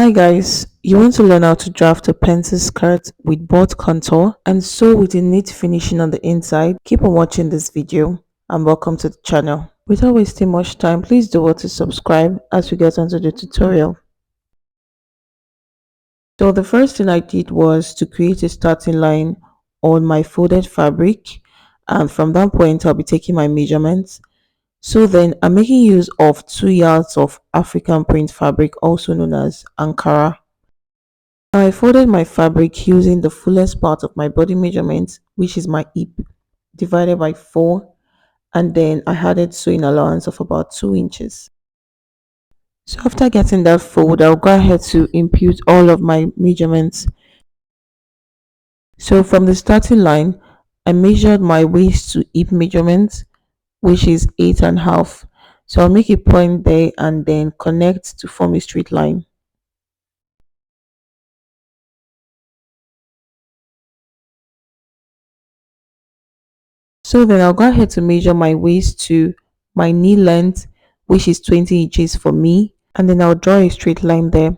Hi guys, you want to learn how to draft a pencil skirt with both contour and sew with a neat finishing on the inside? Keep on watching this video and welcome to the channel. Without wasting much time, please do what to subscribe as we get onto the tutorial. So the first thing I did was to create a starting line on my folded fabric, and from that point I'll be taking my measurements. So then I'm making use of 2 yards of African print fabric, also known as Ankara. Now I folded my fabric using the fullest part of my body measurement, which is my hip, divided by 4, and then I added sewing allowance of about 2 inches. So after getting that fold, I'll go ahead to impute all of my measurements. So from the starting line, I measured my waist to hip measurement, which is 8.5. So I'll make a point there and then connect to form a straight line. So then I'll go ahead to measure my waist to my knee length, which is 20 inches for me, and then I'll draw a straight line there.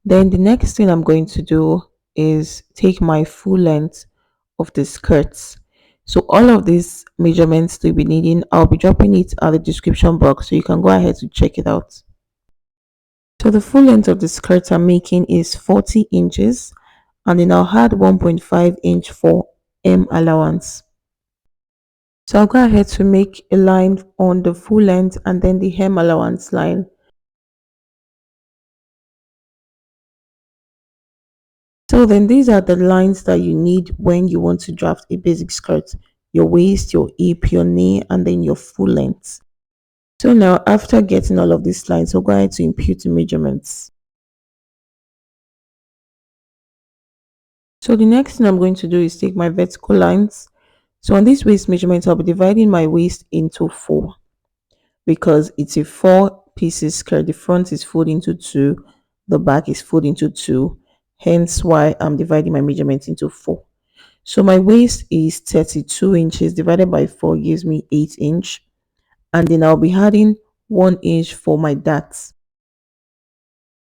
Then the next thing I'm going to do is take my full length of the skirts. So all of these measurements to be needing, I'll be dropping it at the description box so you can go ahead to check it out. So the full length of the skirt I'm making is 40 inches, and then I'll add 1.5 inch for hem allowance. So I'll go ahead to make a line on the full length and then the hem allowance line. So then these are the lines that you need when you want to draft a basic skirt: your waist, your hip, your knee, and then your full length. So now after getting all of these lines, I'll go ahead to impute the measurements. So the next thing I'm going to do is take my vertical lines. So on this waist measurement, I'll be dividing my waist into 4 because it's a 4 pieces skirt. The front is folded into 2, the back is folded into 2, hence why I'm dividing my measurement into 4. So my waist is 32 inches divided by 4 gives me 8 inch, and then I'll be adding 1 inch for my darts.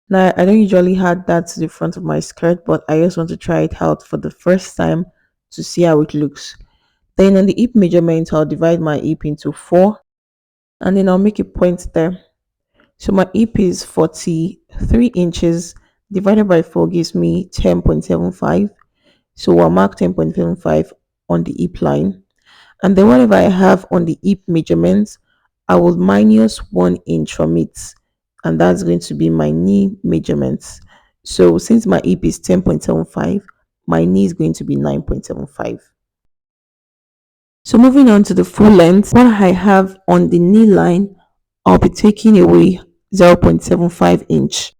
Now I don't usually add that to the front of my skirt, but I just want to try it out for the first time to see how it looks. Then on the hip measurement, I'll divide my hip into 4, and then I'll make a point there. So my hip is 43 inches divided by 4 gives me 10.75. So I'll mark 10.75 on the hip line. And then whatever I have on the hip measurements, I will minus 1 inch from it. And that's going to be my knee measurements. So since my hip is 10.75, my knee is going to be 9.75. So moving on to the full length, what I have on the knee line, I'll be taking away 0.75 inch.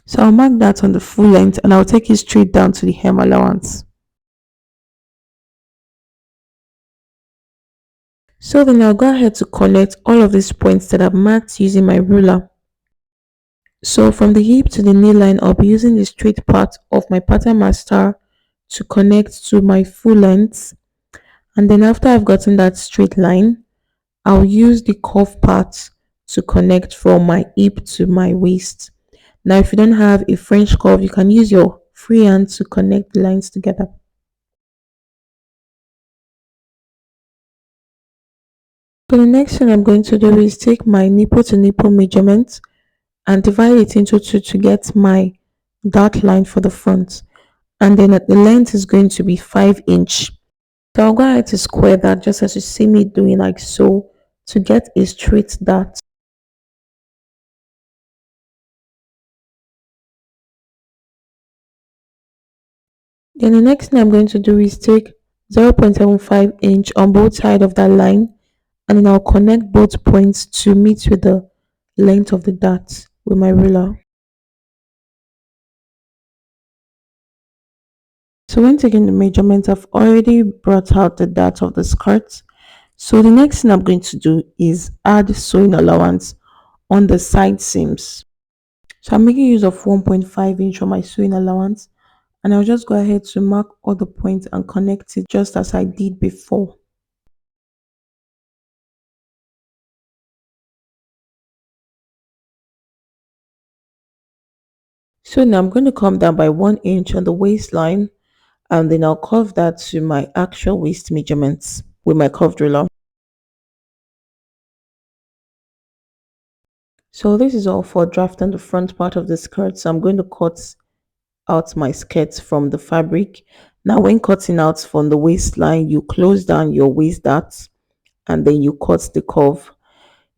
So I'll mark that on the full length and I'll take it straight down to the hem allowance. So then I'll go ahead to connect all of these points that I've marked using my ruler. So from the hip to the knee line, I'll be using the straight part of my pattern master to connect to my full length. And then after I've gotten that straight line, I'll use the curve part to connect from my hip to my waist. Now, if you don't have a French curve, you can use your free hand to connect the lines together. So the next thing I'm going to do is take my nipple to nipple measurement and divide it into 2 to get my dot line for the front. And then the length is going to be 5 inch. So I'll go ahead to square that just as you see me doing, like so, to get a straight dot. Then the next thing I'm going to do is take 0.75 inch on both sides of that line, and then I'll connect both points to meet with the length of the dot with my ruler. So when taking the measurement, I've already brought out the dart of the skirt. So the next thing I'm going to do is add sewing allowance on the side seams. So I'm making use of 1.5 inch on my sewing allowance, and I'll just go ahead to mark all the points and connect it just as I did before. So now I'm going to come down by 1 inch on the waistline, and then I'll curve that to my actual waist measurements with my curved ruler. So this is all for drafting the front part of the skirt. So I'm going to cut out my skirt from the fabric. Now when cutting out from the waistline, you close down your waist dart and then you cut the curve.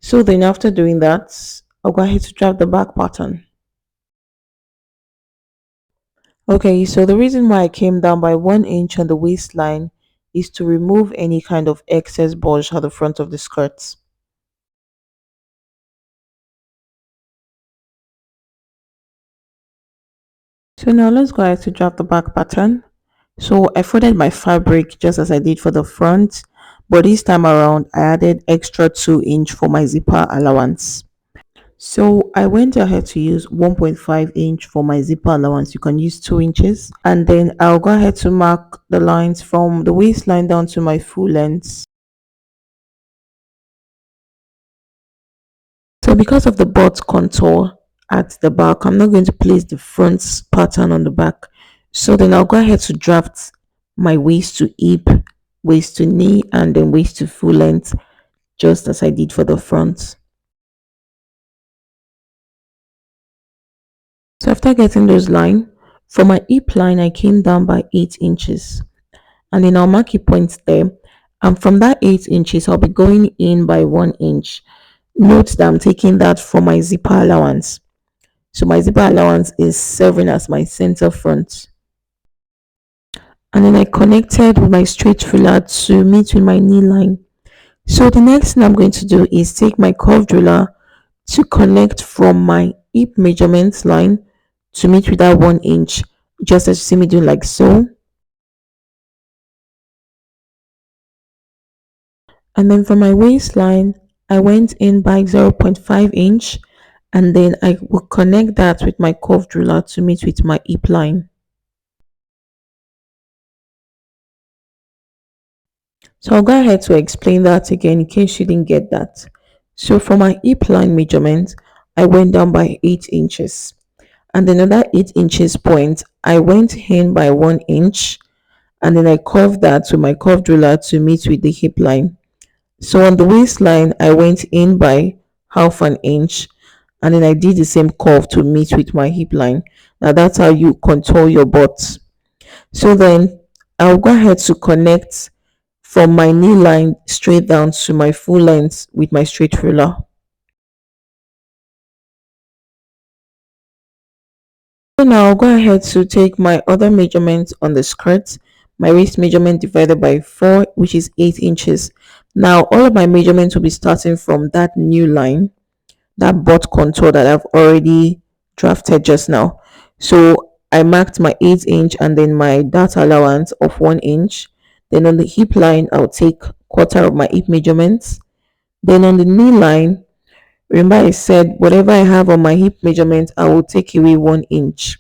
So then after doing that, I'll go ahead to draft the back pattern. Okay, so the reason why I came down by 1 inch on the waistline is to remove any kind of excess bulge at the front of the skirt. So now let's go ahead to draft the back pattern. So I folded my fabric just as I did for the front, but this time around I added extra 2 inch for my zipper allowance. So I went ahead to use 1.5 inch for my zipper allowance. You can use 2 inches, and then I'll go ahead to mark the lines from the waistline down to my full length. So because of the butt contour at the back, I'm not going to place the front pattern on the back. So then I'll go ahead to draft my waist to hip, waist to knee, and then waist to full length, just as I did for the front. So after getting those lines, for my hip line, I came down by 8 inches. And then I'll mark a point there. And from that 8 inches, I'll be going in by 1 inch. Note that I'm taking that for my zipper allowance. So my zipper allowance is serving as my center front. And then I connected with my straight ruler to meet with my knee line. So the next thing I'm going to do is take my curved ruler to connect from my hip measurement line to meet with that 1 inch, just as you see me do, like so. And then for my waistline, I went in by 0.5 inch, and then I will connect that with my curved ruler to meet with my hip line. So I'll go ahead to explain that again in case you didn't get that. So for my hip line measurement, I went down by 8 inches. And then another 8 inches point, I went in by 1 inch, and then I curved that to my curved ruler to meet with the hip line. So on the waistline, I went in by half an inch, and then I did the same curve to meet with my hip line. Now that's how you contour your butt. So then I'll go ahead to connect from my knee line straight down to my full length with my straight ruler. So now I'll go ahead to take my other measurement on the skirt, my waist measurement divided by 4, which is 8 inches. Now all of my measurements will be starting from that new line, that butt contour that I've already drafted just now. So I marked my 8 inch and then my dart allowance of 1 inch. Then on the hip line, I'll take quarter of my hip measurements. Then on the knee line, remember I said whatever I have on my hip measurement, I will take away 1 inch.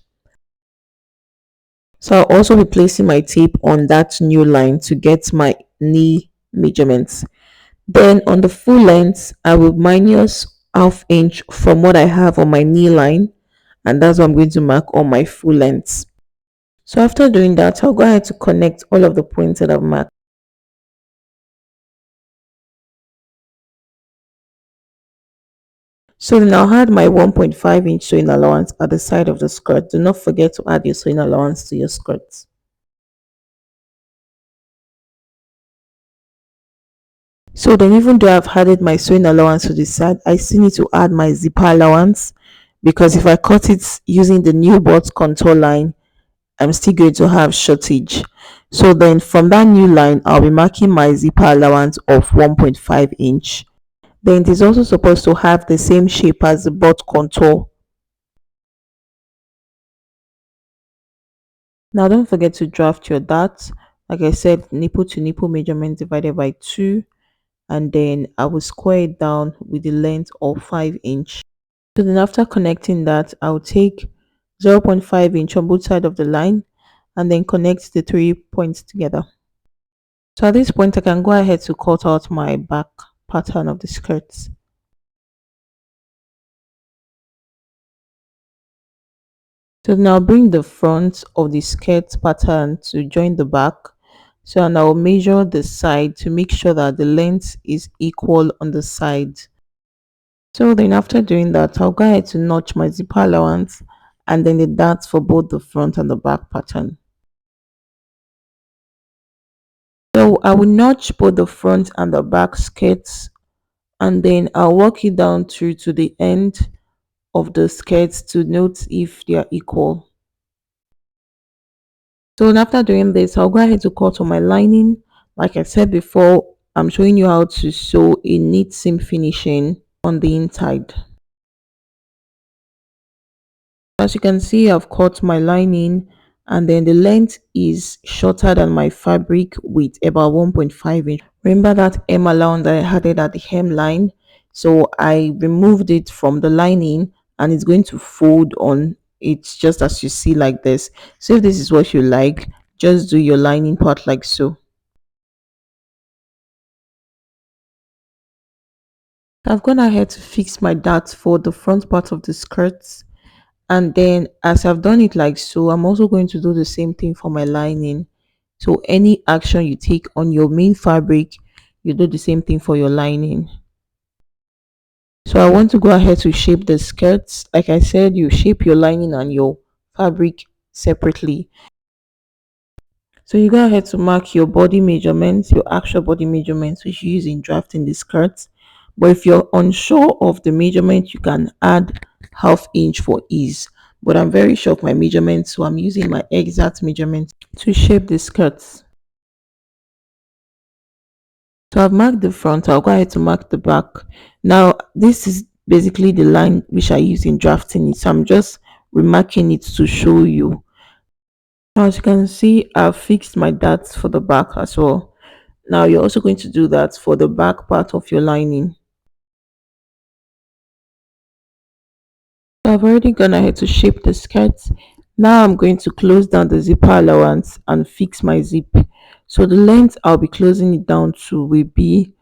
So I'll also be placing my tape on that new line to get my knee measurements. Then on the full length, I will minus half inch from what I have on my knee line, and that's what I'm going to mark on my full length. So after doing that, I'll go ahead to connect all of the points that I've marked. So then I'll add my 1.5 inch sewing allowance at the side of the skirt. Do not forget to add your sewing allowance to your skirt. So then even though I've added my sewing allowance to the side, I still need to add my zipper allowance, because if I cut it using the new butt contour line, I'm still going to have shortage. So then from that new line, I'll be marking my zipper allowance of 1.5 inch. Then it is also supposed to have the same shape as the butt contour. Now don't forget to draft your darts. Like I said, nipple to nipple measurement divided by 2, and then I will square it down with the length of 5 inch. So then after connecting that, I'll take 0.5 inch on both sides of the line and then connect the 3 points together. So at this point, I can go ahead to cut out my back pattern of the skirts. So now bring the front of the skirt pattern to join the back. So and I'll measure the side to make sure that the length is equal on the side. So then after doing that, I'll go ahead to notch my zipper allowance and then the darts for both the front and the back pattern. So I will notch both the front and the back skirts and then I'll work it down through to the end of the skirts to note if they are equal. So after doing this, I'll go ahead to cut on my lining. Like I said before, I'm showing you how to sew a neat seam finishing on the inside. As you can see, I've cut my lining and then the length is shorter than my fabric with about 1.5 inch. Remember that hem allowance that I added at the hemline? So I removed it from the lining and it's going to fold on. It's just as you see like this. So if this is what you like, just do your lining part like so. I've gone ahead to fix my darts for the front part of the skirts. And then as I've done it like so, I'm also going to do the same thing for my lining. So any action you take on your main fabric, you do the same thing for your lining. So I want to go ahead to shape the skirts. Like I said, you shape your lining and your fabric separately. So you go ahead to mark your body measurements, your actual body measurements, which you use in drafting the skirts. But if you're unsure of the measurement, you can add half inch for ease. But I'm very sure of my measurements, so I'm using my exact measurements to shape the skirts. So I've marked the front, I'll go ahead to mark the back. Now, this is basically the line which I use in drafting it. So I'm just remarking it to show you. As you can see, I've fixed my darts for the back as well. Now you're also going to do that for the back part of your lining. So I've already gone ahead to shape the skirt. Now I'm going to close down the zipper allowance and fix my zip. So the length I'll be closing it down to will be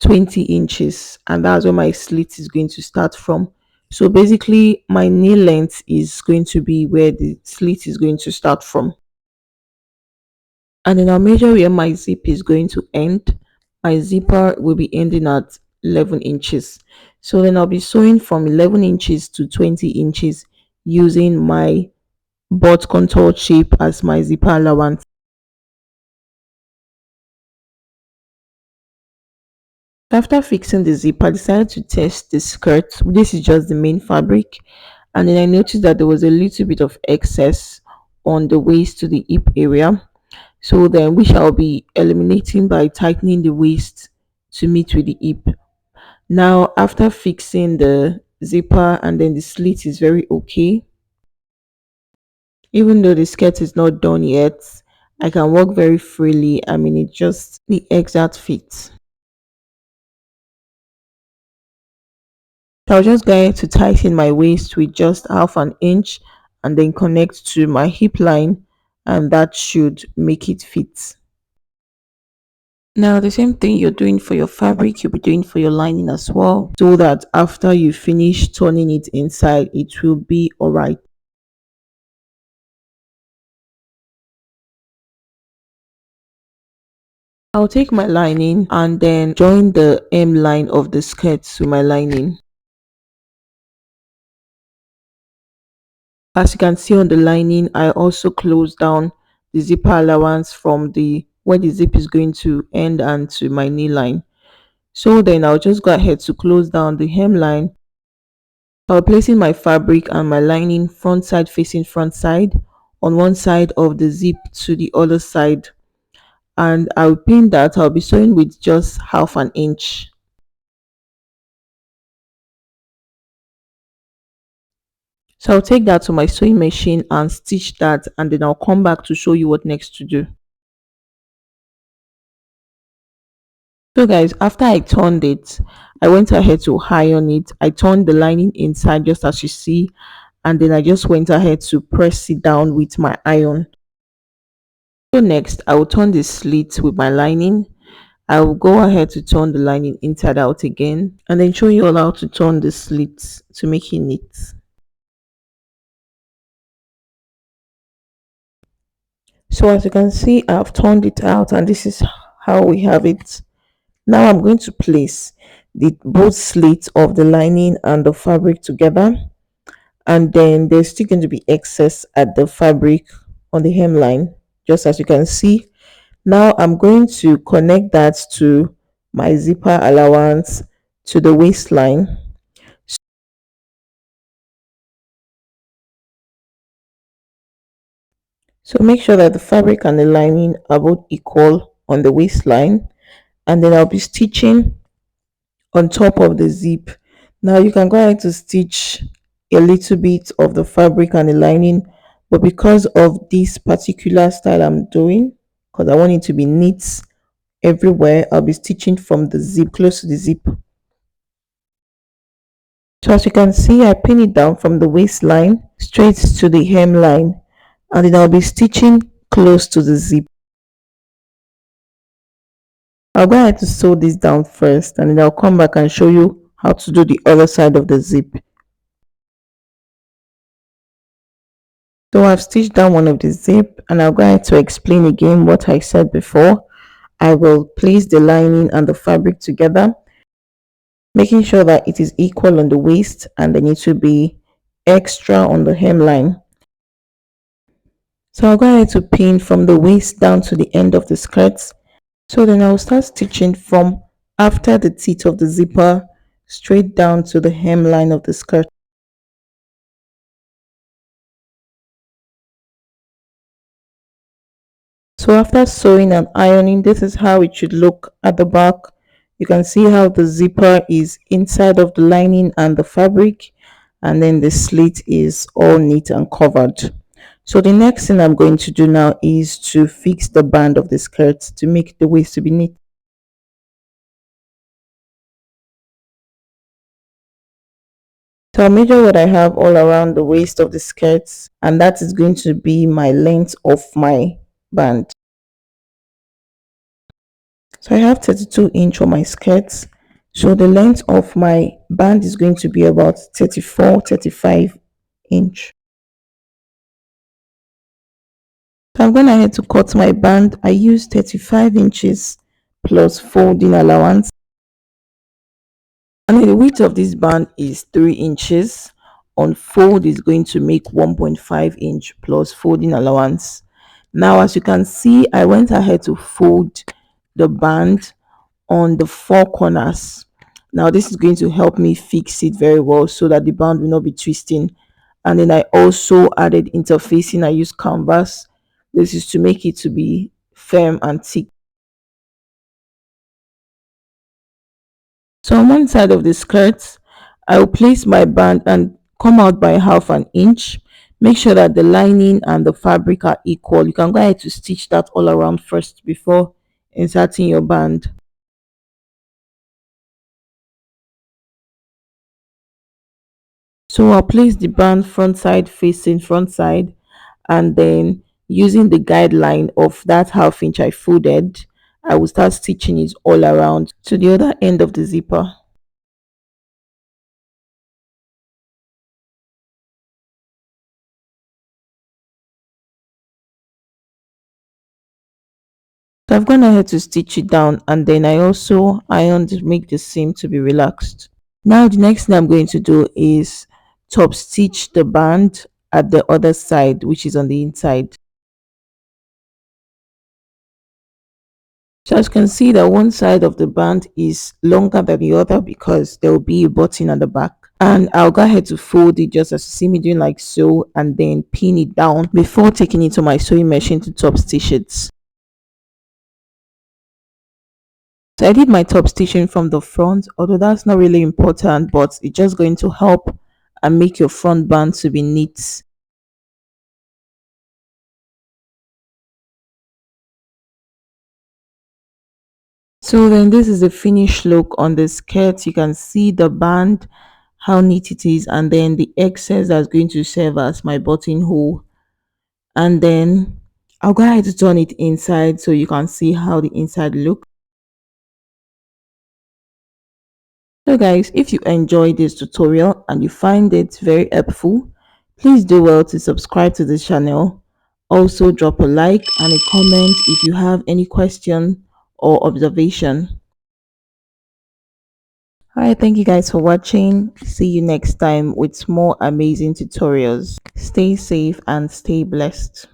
20 inches, and that's where my slit is going to start from. So basically my knee length is going to be where the slit is going to start from. And then I'll measure where my zip is going to end. My zipper will be ending at 11 inches. So then I'll be sewing from 11 inches to 20 inches using my butt contour shape as my zipper allowance. After fixing the zip, I decided to test the skirt. This is just the main fabric. And then I noticed that there was a little bit of excess on the waist to the hip area. So then which I'll be eliminating by tightening the waist to meet with the hip. Now after fixing the zipper and then the slit is very okay. Even though the skirt is not done yet, I can walk very freely. I mean, it's just the exact fit. So I'll just go to tighten my waist with just half an inch and then connect to my hip line, and that should make it fit. Now the same thing you're doing for your fabric, you'll be doing for your lining as well, so that after you finish turning it inside, it will be alright. I'll take my lining and then join the hem line of the skirt to my lining. As you can see on the lining, I also close down the zipper allowance from the where the zip is going to end and to my knee line. So then I'll just go ahead to close down the hemline. I'll placing my fabric and my lining front side facing front side on one side of the zip to the other side, and I'll pin that. I'll be sewing with just half an inch. So I'll take that to my sewing machine and stitch that, and then I'll come back to show you what next to do. So guys, after I turned it, I went ahead to iron it. I turned the lining inside just as you see, and then I just went ahead to press it down with my iron. So next I will turn the slit with my lining. I will go ahead to turn the lining inside out again and then show you all how to turn the slits to make it neat. So as you can see, I've turned it out and this is how we have it. Now I'm going to place the both slits of the lining and the fabric together, and then there's still going to be excess at the fabric on the hemline, just as you can see. Now I'm going to connect that to my zipper allowance to the waistline. So make sure that the fabric and the lining are both equal on the waistline, and then I'll be stitching on top of the zip. Now you can go ahead to stitch a little bit of the fabric and the lining, but because of this particular style I'm doing, because I want it to be neat everywhere, I'll be stitching from the zip, close to the zip. So as you can see, I pin it down from the waistline straight to the hemline, and then I'll be stitching close to the zip. I'll go ahead to sew this down first, and then I'll come back and show you how to do the other side of the zip. So I've stitched down one of the zip, and I'll go ahead to explain again what I said before. I will place the lining and the fabric together, making sure that it is equal on the waist, and then it will be extra on the hemline. So I'll go ahead to pin from the waist down to the end of the skirt. So then I'll start stitching from after the teeth of the zipper straight down to the hemline of the skirt. So after sewing and ironing, this is how it should look at the back. You can see how the zipper is inside of the lining and the fabric, and then the slit is all neat and covered. So the next thing I'm going to do now is to fix the band of the skirt to make the waist to be neat. So I'll measure what I have all around the waist of the skirts, and that is going to be my length of my band. So I have 32" on my skirts. So the length of my band is going to be about 34-35". So I'm going ahead to cut my band. I use 35" plus folding allowance. And the width of this band is 3". On fold is going to make 1.5" plus folding allowance. Now as you can see, I went ahead to fold the band on the four corners. Now this is going to help me fix it very well so that the band will not be twisting. And then I also added interfacing. I used canvas. This is to make it to be firm and thick. So on one side of the skirt, I will place my band and come out by 1/2". Make sure that the lining and the fabric are equal. You can go ahead to stitch that all around first before inserting your band. So I'll place the band front side facing front side, and then using the guideline of that 1/2" I folded, I will start stitching it all around to the other end of the zipper. So I've gone ahead to stitch it down, and then I also ironed to make the seam to be relaxed. Now the next thing I'm going to do is top stitch the band at the other side, which is on the inside. So as you can see that one side of the band is longer than the other because there will be a button at the back. And I'll go ahead to fold it just as you see me doing, like so, and then pin it down before taking it to my sewing machine to top stitch it. So I did my top stitching from the front, although that's not really important, but it's just going to help and make your front band to be neat. So then this is the finished look on the skirt. You can see the band, how neat it is, and then the excess that's going to serve as my buttonhole. And then I'll go ahead to turn it inside so you can see how the inside looks. So guys, if you enjoyed this tutorial and you find it very helpful, please do well to subscribe to this channel Also drop a like and a comment if you have any question or observation. Alright, thank you guys for watching. See you next time with more amazing tutorials. Stay safe and stay blessed.